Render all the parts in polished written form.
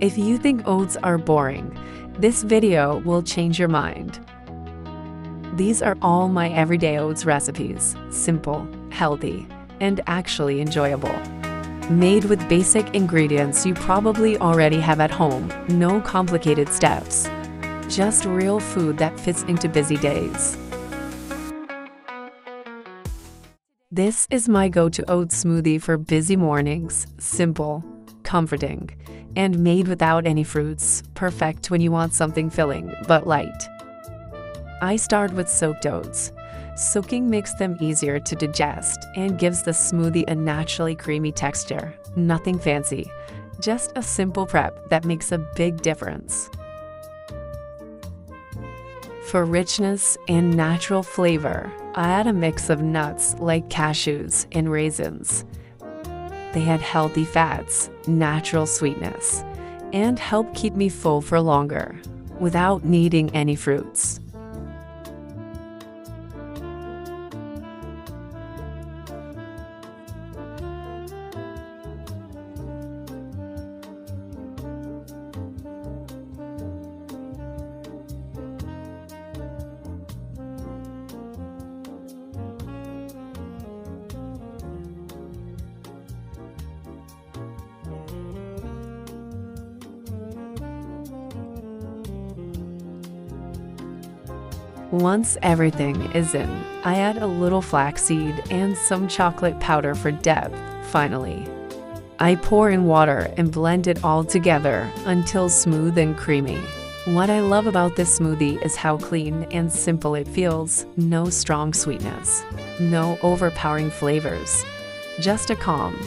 If you think oats are boring, this video will change your mind. These are all my everyday oats recipes, simple, healthy, and actually enjoyable. Made with basic ingredients you probably already have at home, no complicated steps. Just real food that fits into busy days. This is my go-to oat smoothie for busy mornings, simple, comforting, and made without any fruits, perfect when you want something filling but light. I start with soaked oats. Soaking makes them easier to digest and gives the smoothie a naturally creamy texture. Nothing fancy, just a simple prep that makes a big difference. For richness and natural flavor, I add a mix of nuts like cashews and raisins. They add healthy fats, natural sweetness, and help keep me full for longer, without needing any fruits. Once everything is in, I add a little flaxseed and some chocolate powder for depth, finally. I pour in water and blend it all together until smooth and creamy. What I love about this smoothie is how clean and simple it feels. No strong sweetness, no overpowering flavors. Just a calm,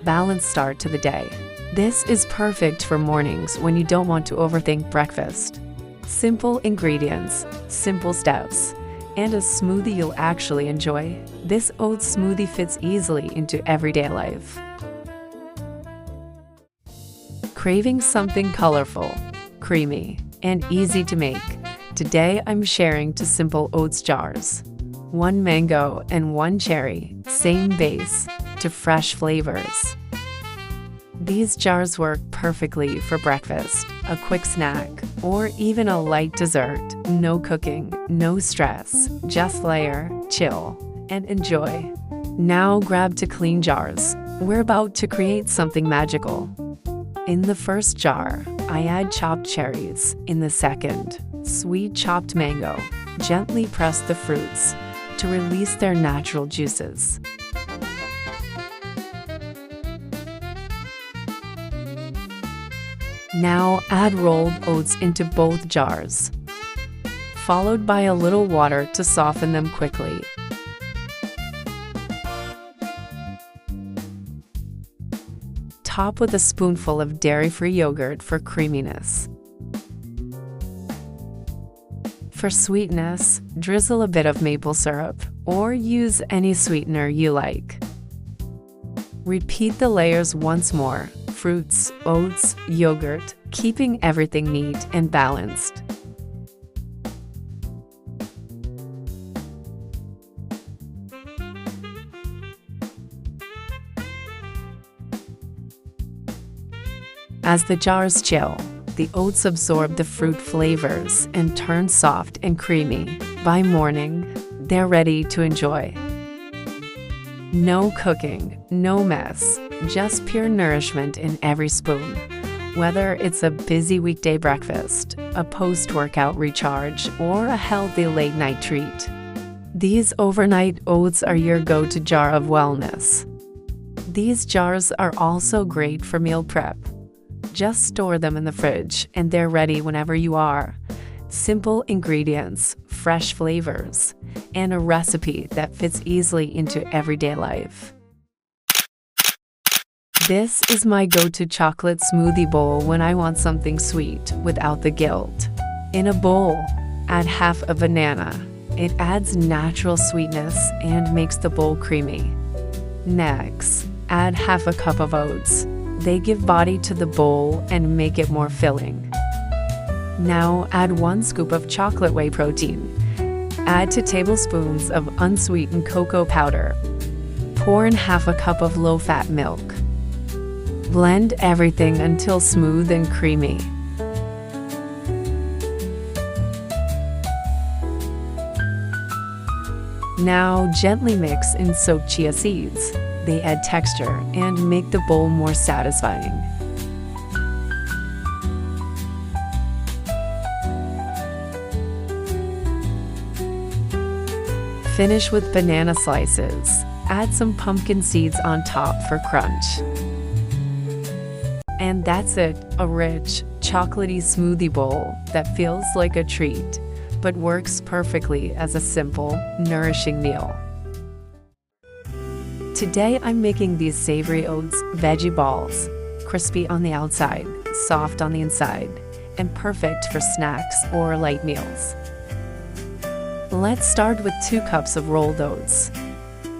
balanced start to the day. This is perfect for mornings when you don't want to overthink breakfast. Simple ingredients, simple steps, and a smoothie you'll actually enjoy. This oat smoothie fits easily into everyday life. Craving something colorful, creamy, and easy to make? Today I'm sharing two simple oats jars. One mango and one cherry, same base, to fresh flavors. These jars work perfectly for breakfast, a quick snack, or even a light dessert. No cooking, no stress, just layer, chill, and enjoy. Now grab two clean jars. We're about to create something magical. In the first jar, I add chopped cherries. In the second, sweet chopped mango. Gently press the fruits to release their natural juices. Now add rolled oats into both jars, followed by a little water to soften them quickly. Top with a spoonful of dairy-free yogurt for creaminess. For sweetness, drizzle a bit of maple syrup or use any sweetener you like. Repeat the layers once more. Fruits, oats, yogurt, keeping everything neat and balanced. As the jars chill, the oats absorb the fruit flavors and turn soft and creamy. By morning, they're ready to enjoy. No cooking, no mess, just pure nourishment in every spoon. Whether it's a busy weekday breakfast, a post-workout recharge, or a healthy late-night treat, these overnight oats are your go-to jar of wellness. These jars are also great for meal prep. Just store them in the fridge and they're ready whenever you are. Simple ingredients, fresh flavors, and a recipe that fits easily into everyday life. This is my go-to chocolate smoothie bowl when I want something sweet without the guilt. In a bowl, add half a banana. It adds natural sweetness and makes the bowl creamy. Next, add half a cup of oats. They give body to the bowl and make it more filling. Now add 1 scoop of chocolate whey protein. Add 2 tablespoons of unsweetened cocoa powder. Pour in half a cup of low-fat milk. Blend everything until smooth and creamy. Now gently mix in soaked chia seeds. They add texture and make the bowl more satisfying. Finish with banana slices. Add some pumpkin seeds on top for crunch. And that's it, a rich, chocolatey smoothie bowl that feels like a treat, but works perfectly as a simple, nourishing meal. Today I'm making these savory oats veggie balls, crispy on the outside, soft on the inside, and perfect for snacks or light meals. Let's start with 2 cups of rolled oats.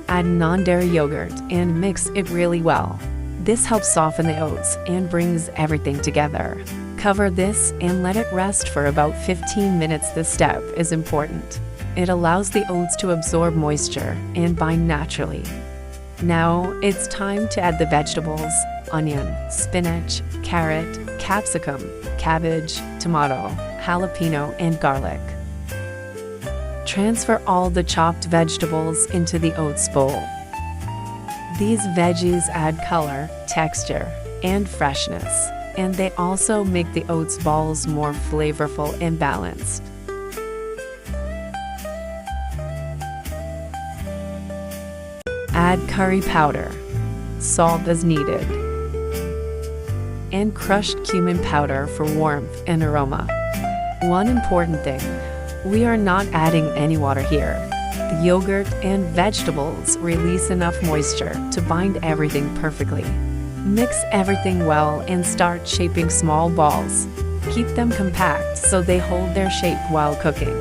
Add non-dairy yogurt and mix it really well. This helps soften the oats and brings everything together. Cover this and let it rest for about 15 minutes. This step is important. It allows the oats to absorb moisture and bind naturally. Now it's time to add the vegetables: onion, spinach, carrot, capsicum, cabbage, tomato, jalapeno, and garlic. Transfer all the chopped vegetables into the oats bowl. These veggies add color, texture, and freshness, and they also make the oats balls more flavorful and balanced. Add curry powder, salt as needed, and crushed cumin powder for warmth and aroma. One important thing: we are not adding any water here. The yogurt and vegetables release enough moisture to bind everything perfectly. Mix everything well and start shaping small balls. Keep them compact so they hold their shape while cooking.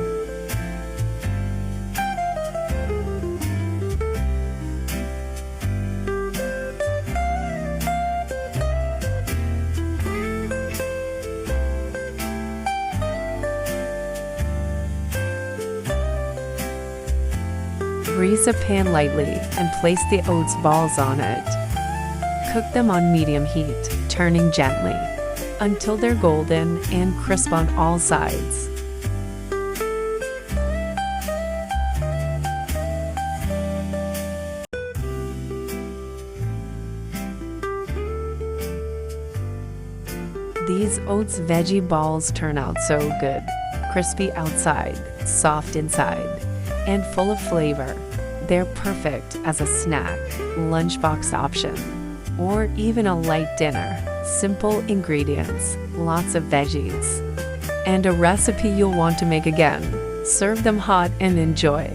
Grease a pan lightly and place the oats balls on it. Cook them on medium heat, turning gently, until they're golden and crisp on all sides. These oats veggie balls turn out so good. Crispy outside, soft inside, and full of flavor. They're perfect as a snack, lunchbox option, or even a light dinner. Simple ingredients, lots of veggies, and a recipe you'll want to make again. Serve them hot and enjoy.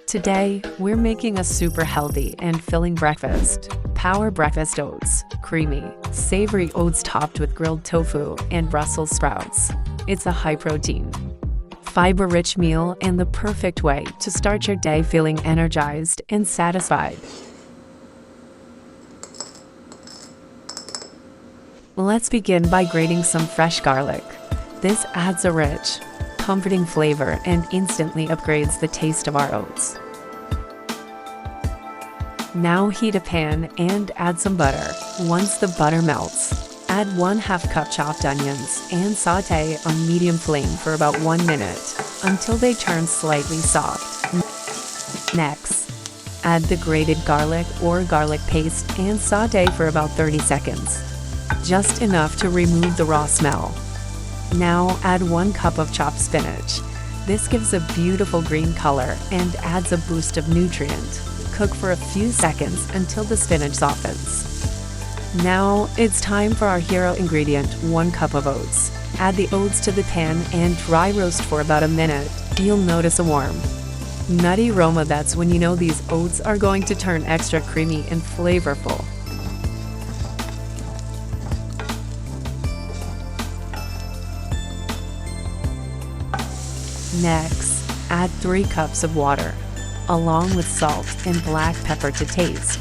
Today, we're making a super healthy and filling breakfast. Power breakfast oats, creamy, savory oats topped with grilled tofu and Brussels sprouts. It's a high-protein, fiber-rich meal and the perfect way to start your day feeling energized and satisfied. Let's begin by grating some fresh garlic. This adds a rich, comforting flavor and instantly upgrades the taste of our oats. Now heat a pan and add some butter. Once the butter melts, add 1/2 cup chopped onions and saute on medium flame for about 1 minute until they turn slightly soft. Next, add the grated garlic or garlic paste and saute for about 30 seconds, just enough to remove the raw smell. Now add 1 cup of chopped spinach. This gives a beautiful green color and adds a boost of nutrient. Cook for a few seconds until the spinach softens. Now it's time for our hero ingredient, 1 cup of oats. Add the oats to the pan and dry roast for about a minute. You'll notice a warm, nutty aroma. That's when you know these oats are going to turn extra creamy and flavorful. Next, add 3 cups of water, along with salt and black pepper to taste.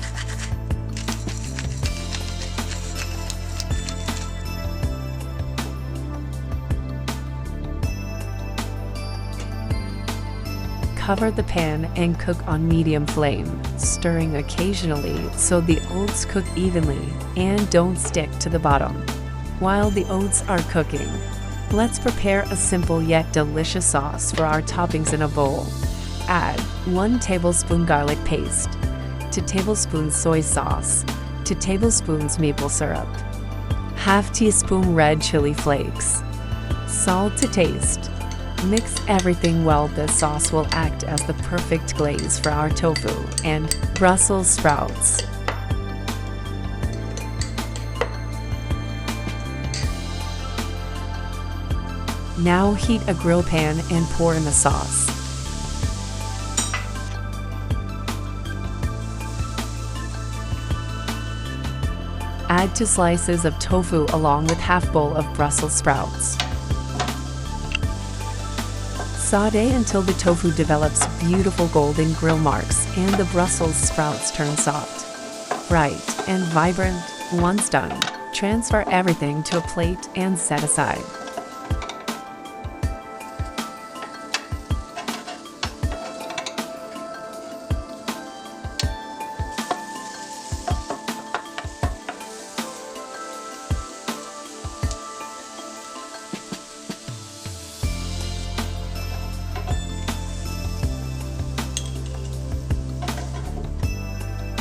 Cover the pan and cook on medium flame, stirring occasionally so the oats cook evenly and don't stick to the bottom. While the oats are cooking, let's prepare a simple yet delicious sauce for our toppings in a bowl. Add 1 tablespoon garlic paste, 2 tablespoons soy sauce, 2 tablespoons maple syrup, ½ teaspoon red chili flakes, salt to taste. Mix everything well. This sauce will act as the perfect glaze for our tofu and Brussels sprouts. Now heat a grill pan and pour in the sauce. Add 2 slices of tofu along with ½ bowl of Brussels sprouts. Sauté until the tofu develops beautiful golden grill marks and the Brussels sprouts turn soft, bright, and vibrant. Once done, transfer everything to a plate and set aside.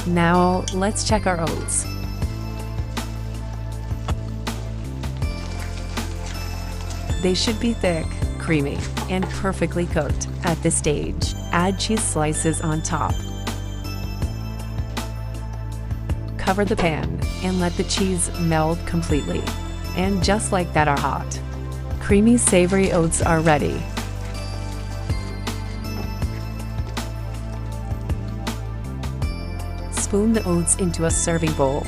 Now, let's check our oats. They should be thick, creamy, and perfectly cooked. At this stage, add cheese slices on top. Cover the pan and let the cheese melt completely. And just like that, our hot, creamy savory oats are ready. Spoon the oats into a serving bowl.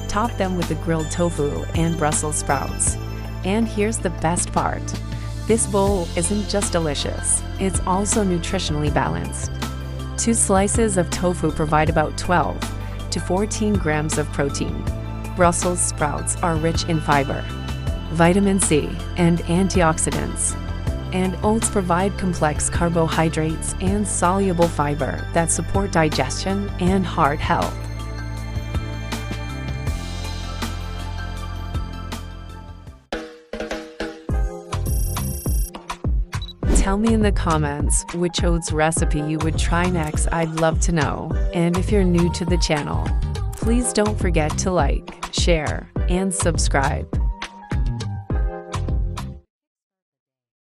Top them with the grilled tofu and Brussels sprouts. And here's the best part. This bowl isn't just delicious, it's also nutritionally balanced. 2 slices of tofu provide about 12 to 14 grams of protein. Brussels sprouts are rich in fiber, vitamin C, and antioxidants. And oats provide complex carbohydrates and soluble fiber that support digestion and heart health. Tell me in the comments which oats recipe you would try next. I'd love to know. And if you're new to the channel, please don't forget to like, share, and subscribe.